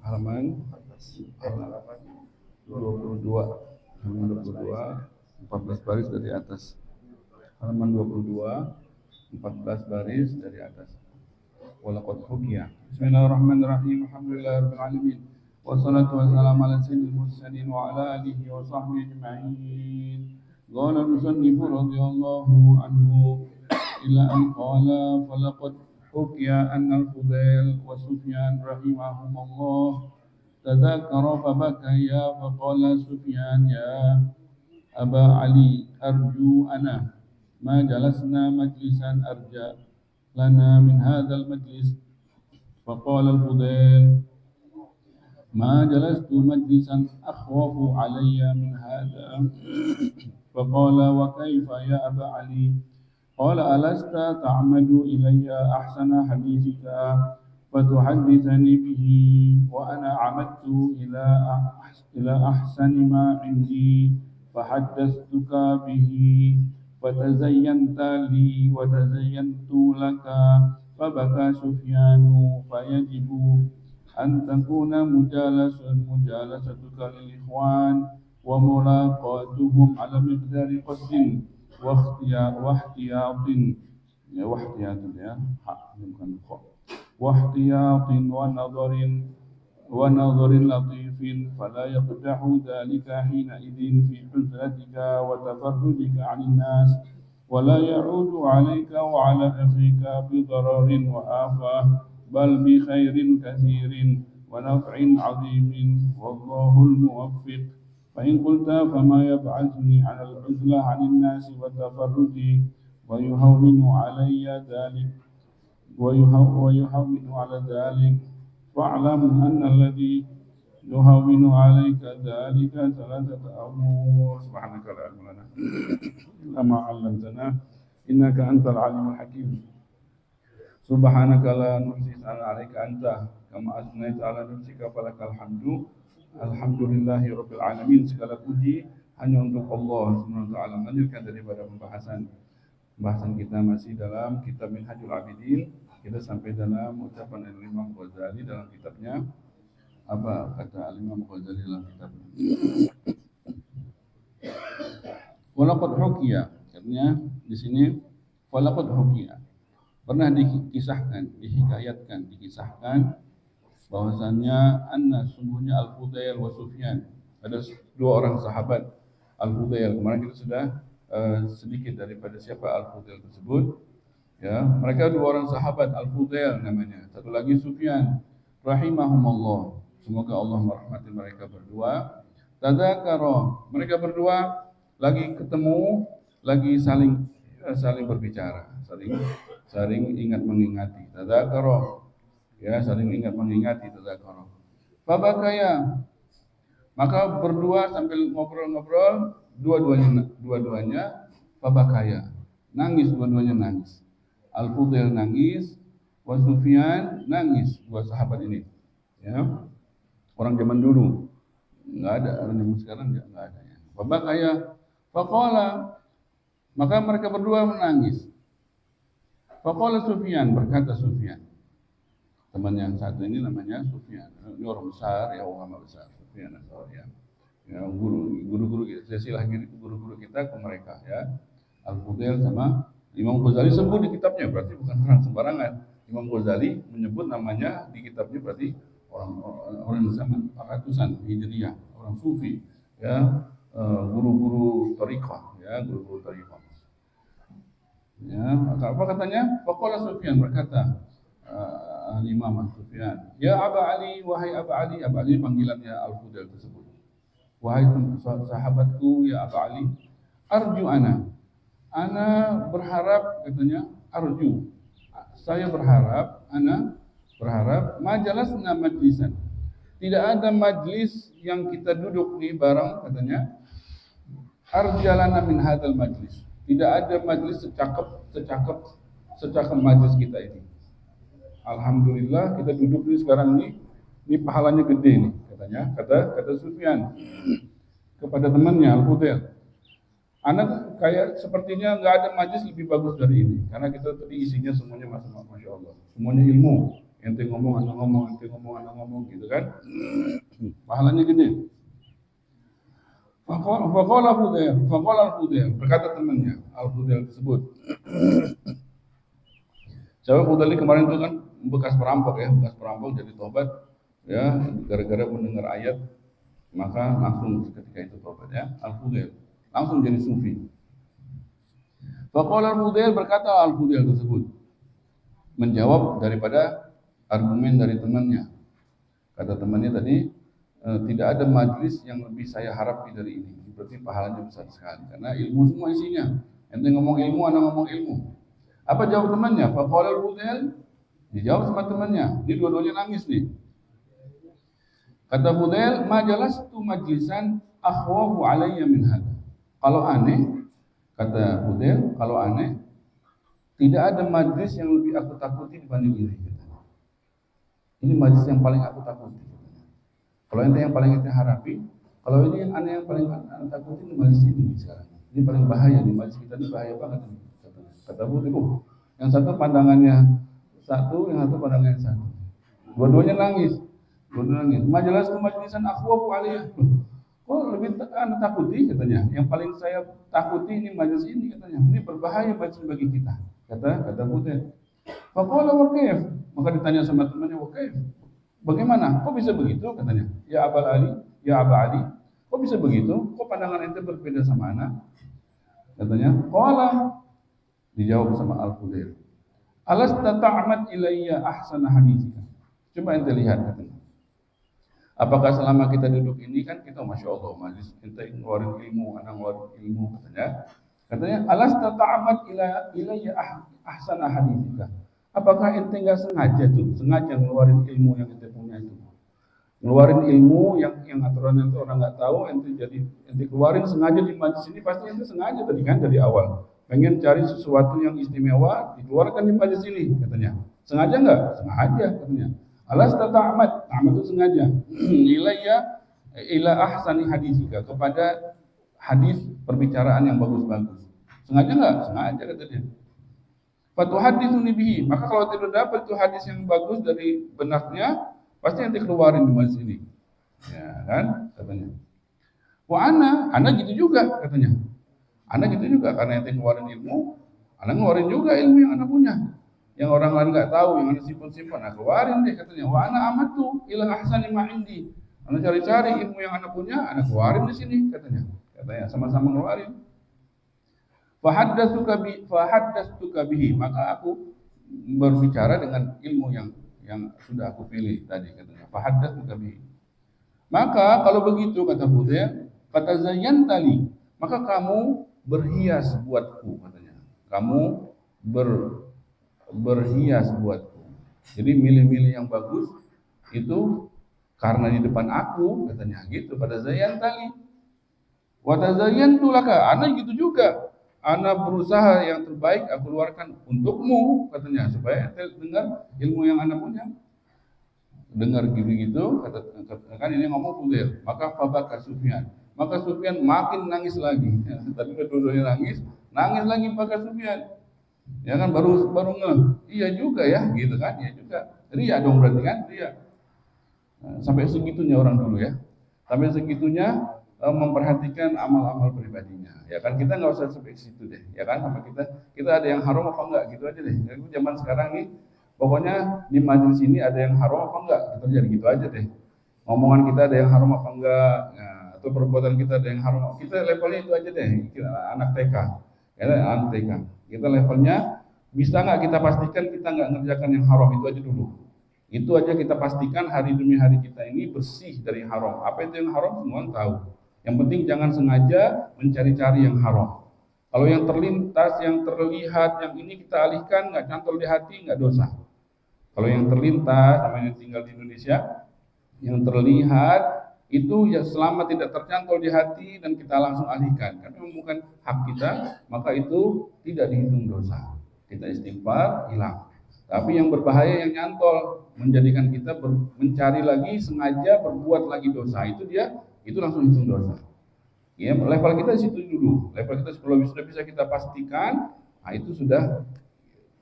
halaman 22, halaman 22, 14 baris dari atas. Halaman 22, 14 baris dari atas. Walaqad hukiya. Bismillahirrahmanirrahim. Alhamdulillahirabbil alamin. Wassalatu wassalamu ala sayyidil mursalin wa ala alihi wa sahbihi ajma'in. Qala al-musannifu radhiyallahu anhu ila an qala falaqad hukiya anna al-Fudail wa Sufyan rahimahumullah tadhakkara fabakaya faqala Sufyan ya Aba Ali arju ana ma jalasna majlisan arja lana min hadzal majlis faqala al-Fudail ma jalastu majlisan akhwafu alayya min hadha faqala wa kayfa ya Aba Ali qala alasta ta'madu ilayya ahsana hadithika فتحدثني به وأنا عمدت إلى أحسن ما عندي فحدثتك به فتزينت لي وتزينت لك فبكى سفيان فيجب أن تكون مجالستك للإخوان وملاقاتهم على مقدار قصد واحتياط واحتياط ونظر لطيف فلا يقدح ذلك حينئذ في حزنتك وتفردك عن الناس ولا يعود عليك وعلى أخيك بضرر وآفة بل بخير كثير ونفع عظيم والله الموفق فإن قلت فما يبعثني على العزلة عن الناس والتفرد ويهون علي ذلك ويهون على ذلك فاعلم أن الذي يهون عليك ذلك ثلاثة أمور سبحانك لا علم لنا إلا ما علمتنا إنك أنت العليم الحكيم سبحانك لا نحصي ثناء عليك أنت كما أثنيت على نفسك فلك الحمد Alhamdulillahi Rabbil Alamin. Segala puji hanya untuk Allah Subhanahu wa ta'ala. Melanjutkan daripada pembahasan kita masih dalam kitab Minhajul Abidin. Kita sampai dalam ucapan Imam Ghazali dalam kitabnya. Apa kata Imam Ghazali dalam kitabnya? Walaqad hukiya. Artinya di sini walaqad hukiya. Pernah dikisahkan, dikisahkan bahwasannya anna sungguhnya Al-Fudail wa Sufyan, ada dua orang sahabat Al-Fudail. Kemarin kita sudah sedikit daripada siapa Al-Fudail tersebut. Ya, mereka dua orang sahabat Al-Fudail namanya. Satu lagi Sufyan rahimahumullah. Semoga Allah merahmati mereka berdua. Tadzakara, mereka berdua lagi ketemu, lagi saling berbicara, saling ingat mengingati. Tadzakara, ya, saling ingat mengingati. Tadzakara. Fabakaya, maka berdua sambil ngobrol-ngobrol, dua-duanya fabakaya, nangis, dua-duanya nangis. Al-Fudail nangis, wa Sufyan nangis, dua sahabat ini. Ya, orang zaman dulu, nggak ada, orang zaman sekarang nggak ada. Ya. Fabakaya, faqala, maka mereka berdua menangis. Faqala Sufyan, berkata Sufyan, teman yang satu ini namanya Sufyan, ini orang besar, ya ulama besar, Sufyan ya. Ya, guru-guru silsilah guru-guru kita ke mereka, ya. Al-Fudail sama Imam Ghazali sebut di kitabnya, berarti bukan orang sembarangan. Imam Ghazali menyebut namanya di kitabnya, berarti orang zaman 400-an Hijriah, orang sufi, ya, guru-guru thariqah, ya, guru-guru thariqah. Ya, apa katanya? Faqala Sufyan, berkata Imam Sufyan, ya Aba Ali, wahai Aba Ali. Aba Ali panggilannya Al-Fudail tersebut. Wahai sahabatku, ya Aba Ali, arju ana berharap, katanya, arju, saya berharap, ana berharap, majalasna majlisan, tidak ada majlis yang kita duduk nih bareng, katanya, arjalana min hadzal majlis, tidak ada majlis secakep majlis kita ini. Alhamdulillah kita duduk nih sekarang ini pahalanya gede nih, katanya, kata Sufyan kepada temannya Al-Fudail. Anak kayak sepertinya nggak ada majlis lebih bagus dari ini, karena kita tadi isinya semuanya masya Allah, semuanya ilmu. Ente ngomong, anak ngomong, ente ngomong, anak ngomong, gitu kan? Pahalanya gede. Faqala Al-Fudail, berkata temannya Al-Fudail tersebut. Siapa Fudail ini kemarin itu kan bekas perampok jadi tobat, ya, gara-gara mendengar ayat, maka langsung ketika itu tobat, ya. Al-Fudail langsung jadi sufi. Faqala Al-Fudail, berkata Al-Fudail tersebut, menjawab daripada argumen dari temannya. Kata temannya tadi, tidak ada majlis yang lebih saya harapi dari ini. Berarti pahalanya besar sekali, karena ilmu semua isinya. Ente ngomong ilmu, anak ngomong ilmu. Apa jawab temannya? Faqala Al-Fudail, dijawab sama temannya. Ini dua-duanya nangis nih. Kata Fudail, majalastu majlisan akhwafu alayya min hadha. Kalau aneh, kata Fudail, kalau aneh, tidak ada majlis yang lebih aku takuti dibanding ini. Ini majlis yang paling aku takuti. Kalau ente yang paling ente harapi, kalau ini yang aneh yang paling ente takuti ini majlis ini sekarang. Ini paling bahaya, di majlis kita ini bahaya banget. Kata Fudail, yang satu pandangannya satu, yang satu pandangannya satu. Dua-duanya nangis. Majalastu majlisan akhwafu alayya. Kok lebih takuti, katanya. Yang paling saya takuti ini majlis ini, katanya. Ini berbahaya majlis bagi kita. Kata Fudail. Faqala wa kayf? Maka ditanya sama temannya, wa kayf? Bagaimana? Kok bisa begitu, katanya? Ya Aba Ali. Kok bisa begitu? Kok pandangan ente berbeda sama anak? Katanya, qala, dijawab sama Al-Fudail. Alasta ta'amad ilayya ahsana haditsika. Coba ente lihat, katanya. Apakah selama kita duduk ini kan kita masya Allah majlis kita ngeluarin ilmu, anak ngeluarin ilmu, katanya alasta ta'amad ilayya ahsana haditsika. Apakah ente nggak sengaja ngeluarin ilmu yang ente punya itu, ngeluarin ilmu yang aturan itu orang nggak tahu, ente keluarin sengaja di majlis ini, pasti ente sengaja tadi kan dari awal pengen cari sesuatu yang istimewa dikeluarkan di majlis ini, katanya. Sengaja nggak? Sengaja, katanya. Alasta ta'amad itu sengaja ilayya ila ahsani haditsika, kepada hadis perbicaraan yang bagus-bagus. Sengaja nggak? Sengaja, katanya. Fatuhadditsuni bihi, maka kalau tidak dapat itu hadis yang bagus dari benaknya, pasti nanti keluarin di majlis ini. Ya kan, katanya. Wah, ana gitu juga, katanya. Ana gitu juga, karena nanti keluarin ilmu, ana ngeluarin juga ilmu yang ana punya. Yang orang lain nggak tahu, yang ana simpan, nah keluarin deh, katanya. Wa ana amatu ila ahsani ma indi. Ana cari-cari ilmu yang ana punya, ana keluarin di sini, katanya. katanya sama-sama ngeluarin. Fahaddatsuka bihi, maka aku berbicara dengan ilmu yang sudah aku pilih tadi, katanya. Fahaddatsuka bihi. Maka kalau begitu, kata Fudail, kata zayyantali, maka kamu berhias buatku, katanya. Kamu berhias buatku. Jadi milih-milih yang bagus itu karena di depan aku, katanya gitu. Pada zayyantali wa tazayyantu laka, ana gitu juga. Ana berusaha yang terbaik aku keluarkan untukmu, katanya, supaya ente dengar ilmu yang ana punya. Dengar gitu-gitu, kan ini ngomong Fudail. Maka fabaka Sufyan. Maka Sufyan makin nangis lagi. Ya, tadi dua-duanya nangis lagi Baka Sufyan. Ya kan baru iya juga ya, gitu kan? Ya juga. Ria dong berarti kan? Ria. Nah, sampai segitunya orang dulu ya. Sampai segitunya memperhatikan amal-amal pribadinya. Ya kan kita nggak usah sampai situ deh. Ya kan sama kita ada yang haram apa enggak gitu aja deh. Jadi zaman sekarang nih pokoknya di majelis ini ada yang haram apa enggak, kita jadi gitu aja deh. Ngomongan kita ada yang haram apa enggak, ya, atau perbuatan kita ada yang haram. Kita levelnya itu aja deh. Kita anak TK, ya anak TK. Kita levelnya bisa nggak kita pastikan kita nggak ngerjakan yang haram, itu aja dulu. Itu aja kita pastikan hari demi hari kita ini bersih dari haram. Apa itu yang haram semua tahu. Yang penting jangan sengaja mencari-cari yang haram. Kalau yang terlintas, yang terlihat, yang ini kita alihkan, nggak cantol di hati, nggak dosa. Kalau yang terlintas, namanya tinggal di Indonesia, yang terlihat itu ya selama tidak tercantol di hati dan kita langsung alihkan, karena bukan hak kita, maka itu tidak dihitung dosa. Kita istighfar, hilang. Tapi yang berbahaya yang nyantol, menjadikan kita mencari lagi, sengaja berbuat lagi dosa, itu langsung hitung dosa. Ya, level kita di situ dulu. Level kita kalau sudah bisa kita pastikan, nah itu sudah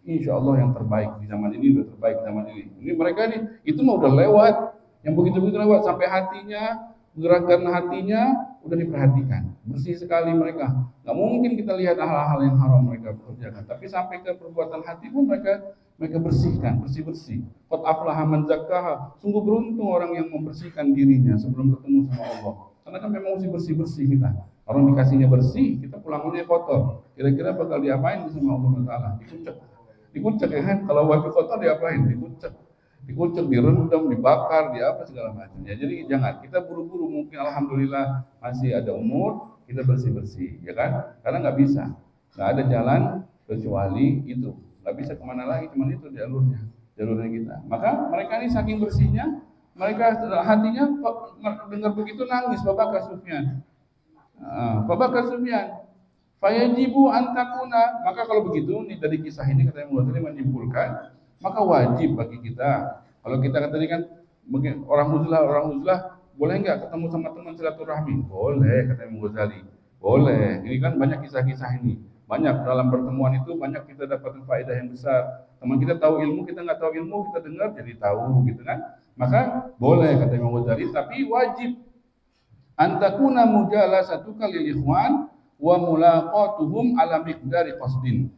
insya Allah yang terbaik di zaman ini, udah terbaik di zaman ini. Ini mereka nih, itu mah udah lewat. Yang begitu-begitu lewat, sampai hatinya, gerakan hatinya udah diperhatikan. Bersih sekali mereka. Gak mungkin kita lihat hal-hal yang haram mereka kerjakan. Tapi sampai ke perbuatan hati pun mereka bersihkan, bersih-bersih. Qad aflaha man zakkaha. Sungguh beruntung orang yang membersihkan dirinya sebelum ketemu sama Allah. Karena kan memang mesti bersih-bersih kita. Orang dikasihnya bersih, kita pulangnya kotor. Kira-kira bakal diapain sama Allah Taala? Dikucek ya kan, kalau wajib kotor diapain? Dikucek, direndam, dibakar, apa segala macam. Ya, jadi jangan kita buru-buru, mungkin alhamdulillah masih ada umur, kita bersih-bersih, ya kan? Karena nggak bisa, nggak ada jalan kecuali itu, nggak bisa kemana lagi, cuma itu jalurnya kita. Maka mereka ini saking bersihnya, mereka hatinya dengar begitu nangis, Babaka Sufyan. Fayajibu antakuna, maka kalau begitu nih dari kisah ini katanya Mu'tazilah menyimpulkan, maka wajib bagi kita. Kalau kita tadi kan orang uzlah boleh nggak ketemu sama teman silaturahmi? Boleh, katanya Mu'tazilah. Boleh. Ini kan banyak kisah-kisah ini. Banyak dalam pertemuan itu banyak kita dapatkan faedah yang besar. Teman kita tahu ilmu, kita nggak tahu ilmu, kita dengar jadi tahu gitu kan. Maka boleh katanya Mu'tazilah, tapi wajib antakuna mujalasatuka lil ikhwan wa mulaqatuhum ala miqdari qasdin.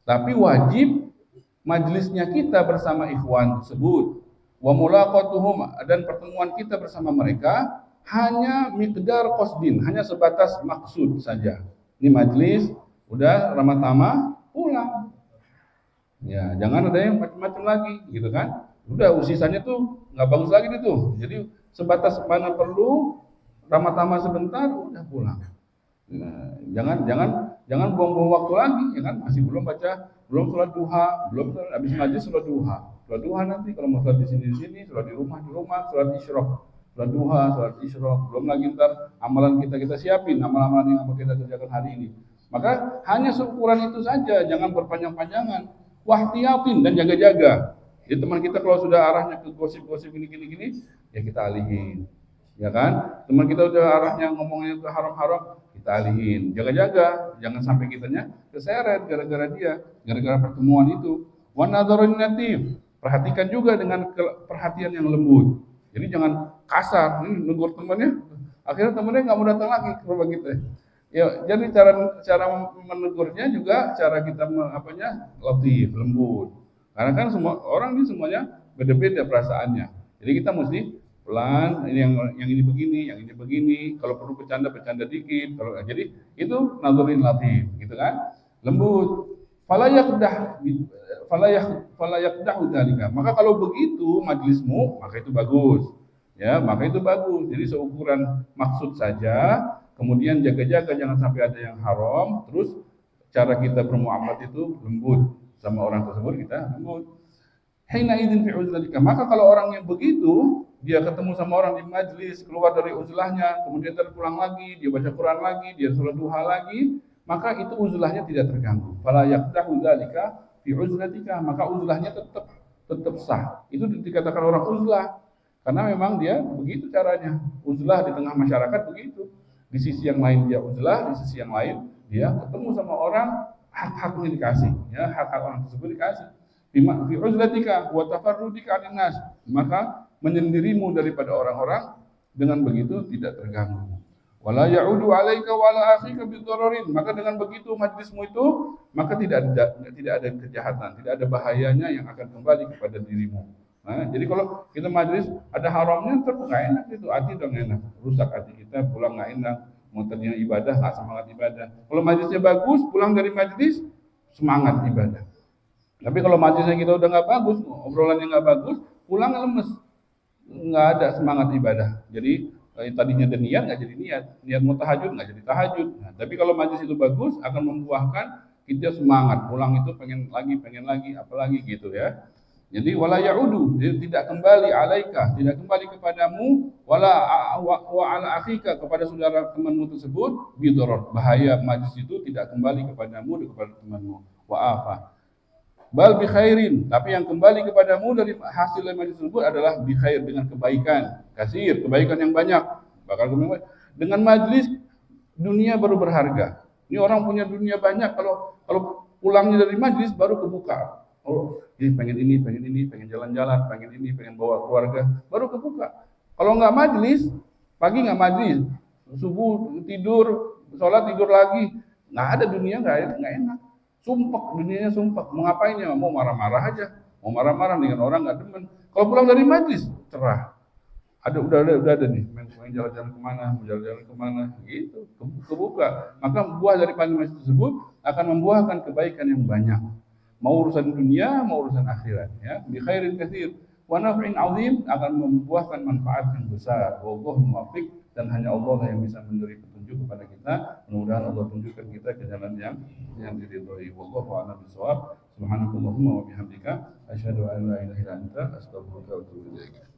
Tapi wajib majelisnya kita bersama ikhwan tersebut, wa mulaqatuhum, dan pertemuan kita bersama mereka hanya miqdar qasdin, hanya sebatas maksud saja. Ini majelis udah ramah-tamah pulang. Ya, jangan ada yang macam-macam lagi gitu kan. Udah sisanya tuh nggak bagus lagi itu. Jadi sebatas mana perlu ramah-tamah sebentar udah pulang. Nah, jangan buang-buang waktu lagi, ya kan? Masih belum sholat duha, belum habis ngaji sholat duha. Sholat duha nanti kalau mau sholat di sini, sholat di rumah, sholat isyraq, sholat duha, sholat isyraq. Belum lagi ntar amalan kita siapin, amalan yang kita kerjakan hari ini. Maka hanya seukuran itu saja, jangan berpanjang-panjangan. Wahtiyatin, dan jaga-jaga. Jadi teman kita kalau sudah arahnya ke gosip-gosip gini, ya kita alihin. Ya kan? Teman kita udah arahnya ngomongnya ke haram-haram, kita alihin. Jaga-jaga, jangan sampai kitanya keseret gara-gara dia, gara-gara pertemuan itu. Wa nadharun natif, perhatikan juga dengan perhatian yang lembut. Jadi jangan kasar, ini negur temannya, akhirnya temannya nggak mau datang lagi ke rumah kita. Ya, jadi cara menegurnya juga cara kita latif, lembut. Karena kan semua orang ini semuanya beda-beda perasaannya. Jadi kita mesti pelan, ini yang ini begini, yang ini begini, kalau perlu bercanda dikit, kalau jadi itu nadzurin latif, gitu kan? Lembut. Fala yaqdah fala yaqdahu dzalika. Maka kalau begitu majlismu, maka itu bagus. Ya, maka itu bagus. Jadi seukuran maksud saja, kemudian jaga-jaga jangan sampai ada yang haram, terus cara kita bermuamalah itu lembut sama orang tersebut, kita lembut. Hina idzin fi uzlatika. Maka kalau orang yang begitu, dia ketemu sama orang di majlis, keluar dari uzlahnya, kemudian terpulang lagi, dia baca Quran lagi, dia sholat duha lagi, maka itu uzlahnya tidak terganggu. Fala yaqdahu dzalika fi uzlatika, maka uzlahnya tetap sah. Itu dikatakan orang uzlah karena memang dia begitu caranya. Uzlah di tengah masyarakat begitu. Di sisi yang lain dia uzlah, di sisi yang lain dia ketemu sama orang, hak-haknya dikasih, ya, hak-hak orang tersebut dikasih. Fi uzlatika wa tafarrudika 'anil nas, maka menyendirimu daripada orang-orang, dengan begitu tidak terganggu. Wala ya'udu 'alaika wala akhika bidhararin, maka dengan begitu majlismu itu maka tidak ada kejahatan, tidak ada bahayanya yang akan kembali kepada dirimu. Nah, jadi kalau kita majlis ada haramnya, terus nggak enak itu, hati dong enak, rusak hati kita, pulang nggak enak, mau ternyata ibadah nggak semangat ibadah. Kalau majlisnya bagus, pulang dari majlis semangat ibadah. Tapi kalau majlisnya kita udah nggak bagus, obrolannya nggak bagus, pulang lemes, nggak ada semangat ibadah. Jadi tadinya ada niat nggak jadi niat mau tahajud nggak jadi tahajud. Nah, tapi kalau majlis itu bagus, akan membuahkan kita semangat, pulang itu pengen lagi, apalagi gitu ya. Jadi wala ya'udu, tidak kembali alaika, tidak kembali kepadamu, wala wa ala akhika, kepada saudara temanmu tersebut, bidarar, bahaya majlis itu tidak kembali kepadamu dan kepada temanmu. Wa afa. Bal bi khairin, tapi yang kembali kepadamu dari hasil majlis tersebut adalah bi khair, dengan kebaikan, kasir, kebaikan yang banyak. Bakal dengan majlis dunia baru berharga. Ini orang punya dunia banyak, kalau pulangnya dari majlis baru kebuka. Oh, ini pengen ini, pengen jalan-jalan, pengen ini, pengen bawa keluarga, baru kebuka. Kalau nggak majlis, pagi nggak majlis, subuh tidur, sholat tidur lagi, nggak ada, dunia nggak enak. Sumpek, dunianya sumpek. Mau ngapain ya? Mau marah-marah aja. Mau marah-marah dengan orang nggak demen. Kalau pulang dari majlis, cerah. Udah ada nih. Main jalan-jalan kemana? Mau jalan-jalan kemana? Gitu. Kebuka. Maka buah dari majlis tersebut akan membuahkan kebaikan yang banyak. Mau urusan dunia, mau urusan akhirat. Ya, bi khairin katsir. Wa naf'in 'azim, akan membuahkan manfaat yang besar. Wallahu muwaffiq, dan hanya Allah lah yang bisa memberi petunjuk kepada kita. Mudah-mudahan Allah tunjukkan kita ke jalan yang diridhoi. Wallahu a'lam bishawab. Subhanakallahumma wa bihamdika asyhadu an la ilaha illa anta astaghfiruka wa atubu ilaik.